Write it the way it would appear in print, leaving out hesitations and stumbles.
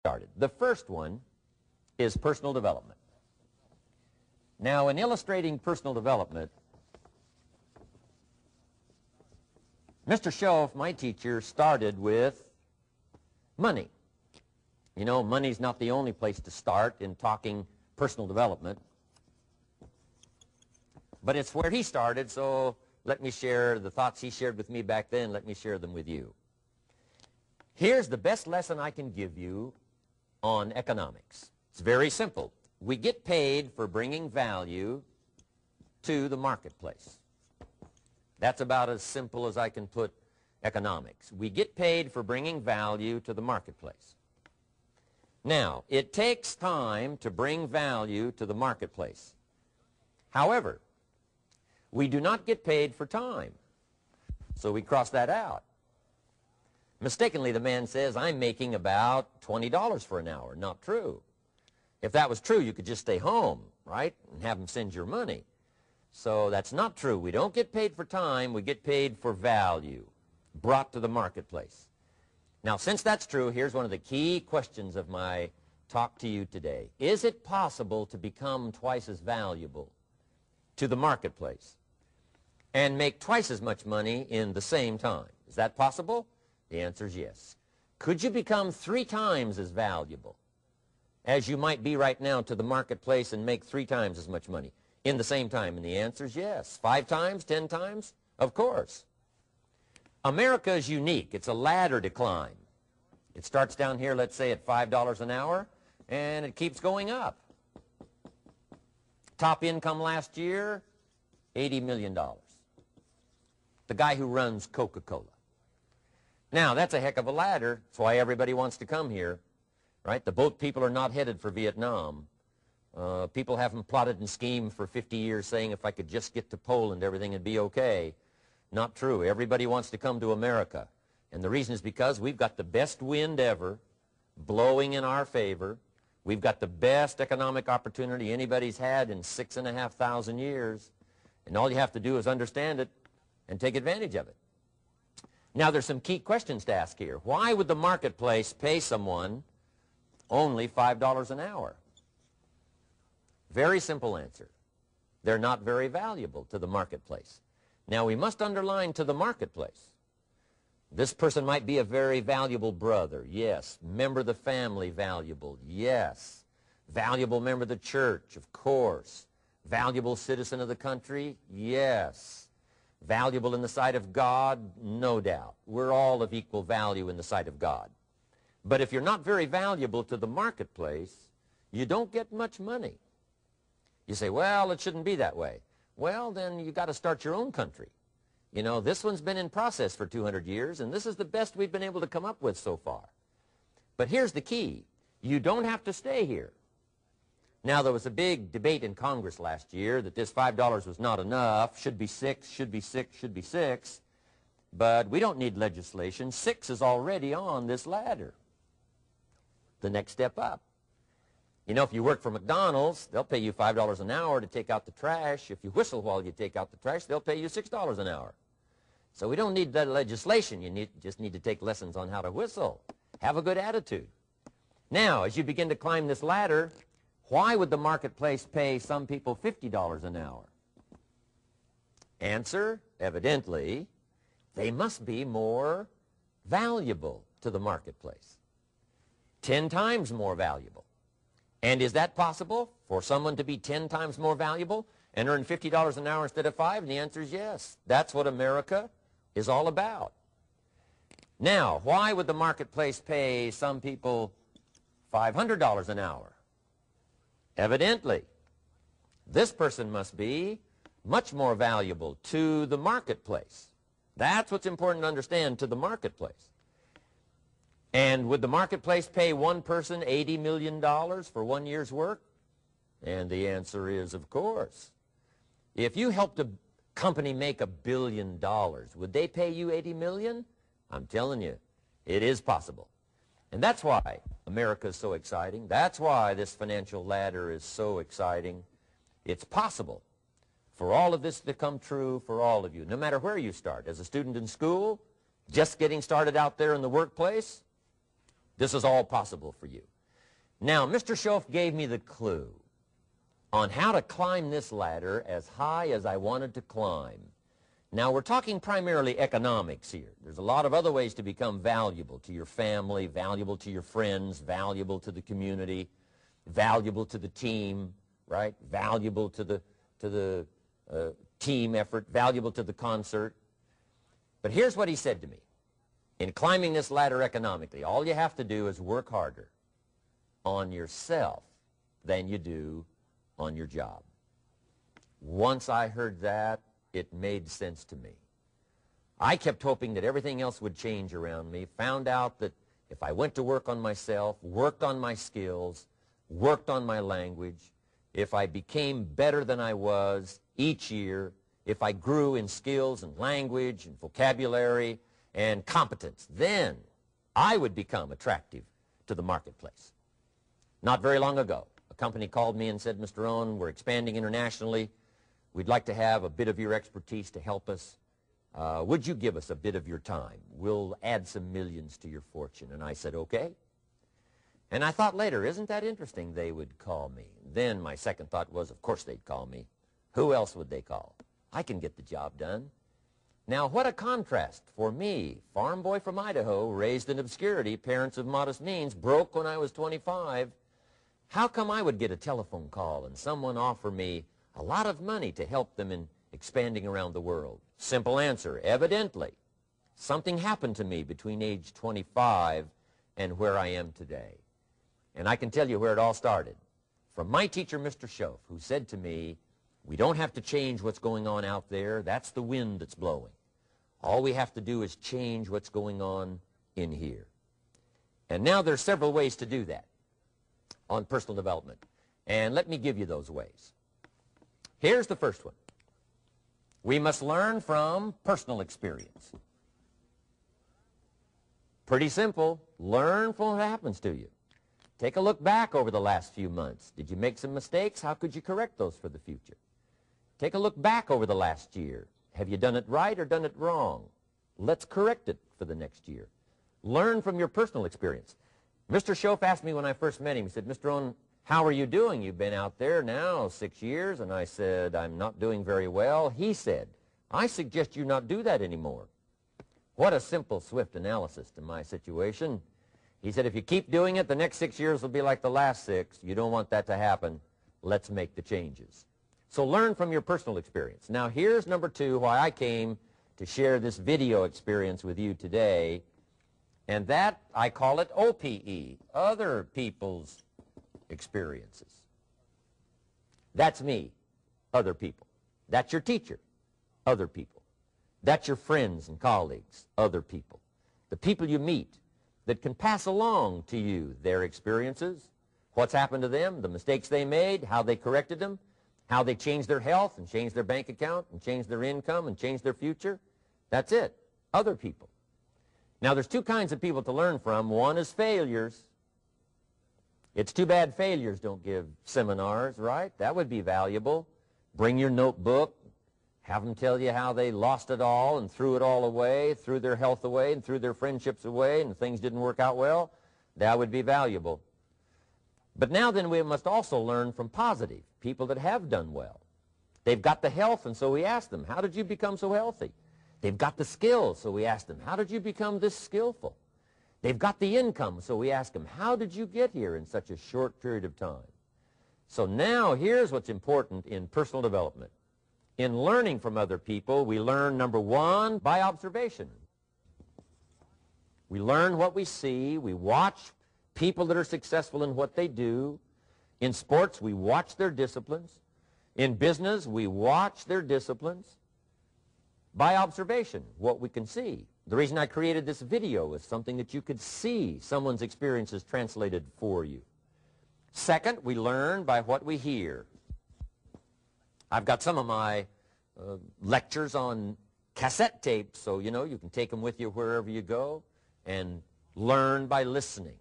started. The first one is personal development. Now, in illustrating personal development, Mr. Schoaf, my teacher, started with money. You know, money's not the only place to start in talking personal development, but it's where he started, so let me share the thoughts he shared with me back then. Let me share them with you. Here's the best lesson I can give you on economics. It's very simple. We get paid for bringing value to the marketplace. That's about as simple as I can put economics. We get paid for bringing value to the marketplace. Now, it takes time to bring value to the marketplace. However, we do not get paid for time, so we cross that out. Mistakenly, the man says, I'm making about $20 for an hour. Not true. If that was true, you could just stay home, right, and have them send your money. So that's not true. We don't get paid for time. We get paid for value brought to the marketplace. Now, since that's true, here's one of the key questions of my talk to you today. Is it possible to become twice as valuable to the marketplace and make twice as much money in the same time? Is that possible? The answer is yes. Could you become 3 times as valuable as you might be right now to the marketplace and make 3 times as much money in the same time? And the answer is yes. 5 times, 10 times? Of course. America is unique. It's a ladder to climb. It starts down here, let's say, at $5 an hour, and it keeps going up. Top income last year, $80 million. The guy who runs Coca-Cola. Now, that's a heck of a ladder. That's why everybody wants to come here. Right? The boat people are not headed for Vietnam. People haven't plotted and schemed for 50 years saying if I could just get to Poland, everything would be okay. Not true. Everybody wants to come to America. And the reason is because we've got the best wind ever blowing in our favor. We've got the best economic opportunity anybody's had in 6,500 years. And all you have to do is understand it and take advantage of it. Now, there's some key questions to ask here. Why would the marketplace pay someone only $5 an hour? Very simple answer. They're not very valuable to the marketplace. Now, we must underline to the marketplace. This person might be a very valuable brother. Yes. Member of the family, valuable. Yes. Valuable member of the church, of course. Valuable citizen of the country? Yes. Valuable in the sight of God? No doubt. We're all of equal value in the sight of God. But if you're not very valuable to the marketplace, you don't get much money. You say, well, it shouldn't be that way. Well, then you got to start your own country. You know, this one's been in process for 200 years, and this is the best we've been able to come up with so far. But here's the key. You don't have to stay here. Now, there was a big debate in Congress last year that this $5 was not enough, should be 6, should be 6, should be 6. But we don't need legislation. 6 is already on this ladder. The next step up. You know, if you work for McDonald's, they'll pay you $5 an hour to take out the trash. If you whistle while you take out the trash, they'll pay you $6 an hour. So we don't need that legislation. You just need to take lessons on how to whistle. Have a good attitude. Now, as you begin to climb this ladder, why would the marketplace pay some people $50 an hour? Answer, evidently, they must be more valuable to the marketplace. 10 times more valuable. And is that possible for someone to be 10 times more valuable and earn $50 an hour instead of 5? And the answer is yes. That's what America is all about. Now, why would the marketplace pay some people $500 an hour? Evidently, this person must be much more valuable to the marketplace. That's what's important to understand, to the marketplace. And would the marketplace pay one person $80 million for 1 year's work? And the answer is, of course. If you helped a company make $1 billion, would they pay you $80 million? I'm telling you, it is possible. And that's why America is so exciting. That's why this financial ladder is so exciting. It's possible for all of this to come true for all of you, no matter where you start. As a student in school, just getting started out there in the workplace, this is all possible for you. Now, Mr. Schoaf gave me the clue on how to climb this ladder as high as I wanted to climb. Now, we're talking primarily economics here. There's a lot of other ways to become valuable to your family, valuable to your friends, valuable to the community, valuable to the team, right? Valuable to the team effort, valuable to the concert. But here's what he said to me. In climbing this ladder economically, all you have to do is work harder on yourself than you do on your job. Once I heard that, it made sense to me. I kept hoping that everything else would change around me, found out that if I went to work on myself, worked on my skills, worked on my language, if I became better than I was each year, if I grew in skills and language and vocabulary and competence, then I would become attractive to the marketplace. Not very long ago, a company called me and said, Mr. Rohn, we're expanding internationally. We'd like to have a bit of your expertise to help us. Would you give us a bit of your time? We'll add some millions to your fortune. And I said, okay. And I thought later, isn't that interesting? They would call me. Then my second thought was, of course they'd call me. Who else would they call? I can get the job done. Now, what a contrast for me, farm boy from Idaho, raised in obscurity, parents of modest means, broke when I was 25. How come I would get a telephone call and someone offer me a lot of money to help them in expanding around the world? Simple answer, evidently. Something happened to me between age 25 and where I am today. And I can tell you where it all started. From my teacher, Mr. Schoaf, who said to me, we don't have to change what's going on out there. That's the wind that's blowing. All we have to do is change what's going on in here. And now there's several ways to do that on personal development. And let me give you those ways. Here's the first one. We must learn from personal experience. Pretty simple. Learn from what happens to you. Take a look back over the last few months. Did you make some mistakes? How could you correct those for the future? Take a look back over the last year. Have you done it right or done it wrong? Let's correct it for the next year. Learn from your personal experience. Mr. Schoaf asked me when I first met him, he said, Mr. Rohn, how are you doing? You've been out there now 6 years. And I said, I'm not doing very well. He said, I suggest you not do that anymore. What a simple, swift analysis to my situation. He said, if you keep doing it, the next 6 years will be like the last 6. You don't want that to happen. Let's make the changes. So learn from your personal experience. Now, here's number 2, why I came to share this video experience with you today. And that, I call it OPE, other people's experiences. That's me, other people. That's your teacher, other people. That's your friends and colleagues, other people. The people you meet that can pass along to you their experiences, what's happened to them, the mistakes they made, how they corrected them, how they changed their health and changed their bank account and changed their income and changed their future. That's it, other people. Now, there's 2 kinds of people to learn from. One is failures. It's too bad failures don't give seminars, right? That would be valuable. Bring your notebook. Have them tell you how they lost it all and threw it all away, threw their health away and threw their friendships away and things didn't work out well. That would be valuable. But now then we must also learn from positive, people that have done well. They've got the health, and so we ask them, how did you become so healthy? They've got the skills, so we ask them, how did you become this skillful? They've got the income, so we ask them, how did you get here in such a short period of time? So now here's what's important in personal development. In learning from other people, we learn, number 1, by observation. We learn what we see. We watch people that are successful in what they do. In sports, we watch their disciplines. In business, we watch their disciplines. By observation, what we can see. The reason I created this video is something that you could see someone's experiences translated for you. Second, we learn by what we hear. I've got some of my lectures on cassette tapes, so you know you can take them with you wherever you go and learn by listening.